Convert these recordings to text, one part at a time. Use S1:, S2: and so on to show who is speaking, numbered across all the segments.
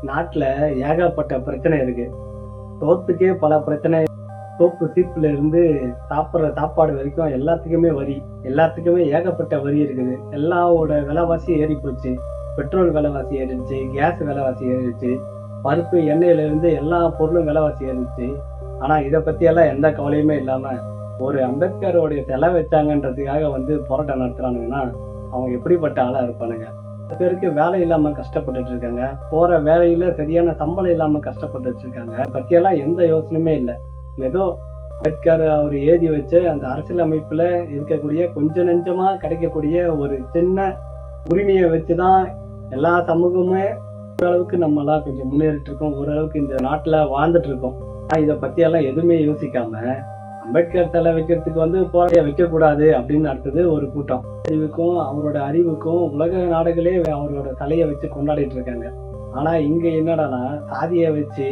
S1: நாட்டுல ஏகப்பட்ட பிரச்சனை இருக்கு. சோத்துக்கே பல பிரச்சனை. சோப்பு சீப்புல இருந்து சாப்பிட்ற சாப்பாடு வரைக்கும் எல்லாத்துக்குமே வரி. எல்லாத்துக்குமே ஏகப்பட்ட வரி இருக்குது. எல்லாவோட விலைவாசி ஏறி போச்சு. பெட்ரோல் விலைவாசி ஏறிடுச்சு, கேஸ் விலைவாசி ஏறிடுச்சு, பருப்பு எண்ணெயில இருந்து எல்லா பொருளும் விலைவாசி ஏறிடுச்சு. ஆனா இதை பத்தி எல்லாம் எந்த கவலையுமே இல்லாம ஒரு அம்பேத்கரோடைய சிலை வச்சாங்கன்றதுக்காக போராட்டம் நடத்துறானுங்கன்னா அவங்க எப்படிப்பட்ட ஆளா இருப்பானுங்க? சில பேருக்கு வேலை இல்லாம கஷ்டப்பட்டுட்டு இருக்காங்க. போற வேலையில சரியான சம்பளம் இல்லாம கஷ்டப்பட்டுட்டு இருக்காங்க. அதை பத்தியெல்லாம் எந்த யோசனையுமே இல்லை. ஏதோ அம்பேத்கர் அவர் எழுதி வச்ச அந்த அரசியல் அமைப்புல இருக்கக்கூடிய கொஞ்ச நெஞ்சமா கிடைக்கக்கூடிய ஒரு சின்ன உரிமையை வச்சுதான் எல்லா சமூகமே ஓரளவுக்கு நம்ம எல்லாம் கொஞ்சம் முன்னேறிட்டு இருக்கோம். ஓரளவுக்கு இந்த நாட்டுல வாழ்ந்துட்டு இருக்கோம். ஆனா இதை பத்தியெல்லாம் எதுவுமே யோசிக்காம அம்பேத்கர் சிலை வைக்கிறதுக்கு போராட்ட வைக்க கூடாது அப்படின்னு அடுத்தது ஒரு கூட்டம். அறிவுக்கும் அவரோட அறிவுக்கும் உலக நாடுகளே அவரோட தலையை வச்சு கொண்டாடிட்டு இருக்காங்க. ஆனா இங்க என்னடானா சாதியை வச்சு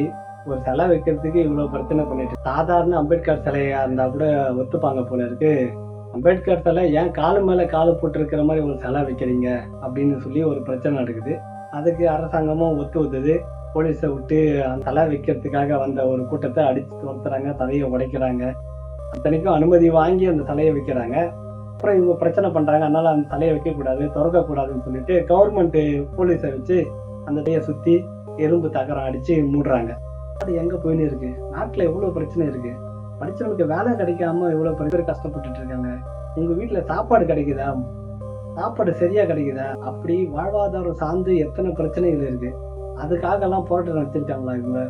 S1: ஒரு சிலை வைக்கிறதுக்கு இவ்வளவு பிரச்சனை பண்ணிட்டு, சாதாரண அம்பேத்கர் சிலையா இருந்தா கூட ஒத்துப்பாங்க போல இருக்கு. அம்பேத்கர் சிலை ஏன் காலு மேல காலு போட்டு இருக்கிற மாதிரி ஒரு சிலை வைக்கிறீங்க அப்படின்னு சொல்லி ஒரு பிரச்சனை நடக்குது. அதுக்கு அரசாங்கமும் ஒத்துவுது. போலீஸை விட்டு அந்த சிலை வைக்கிறதுக்காக வந்த ஒரு கூட்டத்தை அடிச்சு துரத்துறாங்க, தலையை உடைக்கிறாங்க. அத்தனைக்கும் அனுமதி வாங்கி அந்த சிலையை வைக்கிறாங்க. அப்புறம் இவங்க பிரச்சனை பண்றாங்க, அதனால அந்த சிலையை வைக்கக்கூடாது, திறக்கக்கூடாதுன்னு சொல்லிட்டு கவர்மெண்ட் போலீஸை வச்சு அந்த இதையை சுத்தி எறும்பு தகரம் அடிச்சு மூடுறாங்க. அது எங்க போயின்னு இருக்கு? நாட்டுல எவ்வளவு பிரச்சனை இருக்கு. படிச்சவனுக்கு வேலை கிடைக்காம எவ்வளவு பேர் கஷ்டப்பட்டுட்டு இருக்காங்க. உங்க வீட்டுல சாப்பாடு கிடைக்குதா? சாப்பாடு சரியா கிடைக்குதா? அப்படி வாழ்வாதாரம் சார்ந்து எத்தனை பிரச்சனைகள் இருக்கு. அதுக்காக எல்லாம் போராட்டம் நடத்திருக்காங்களா இவங்க?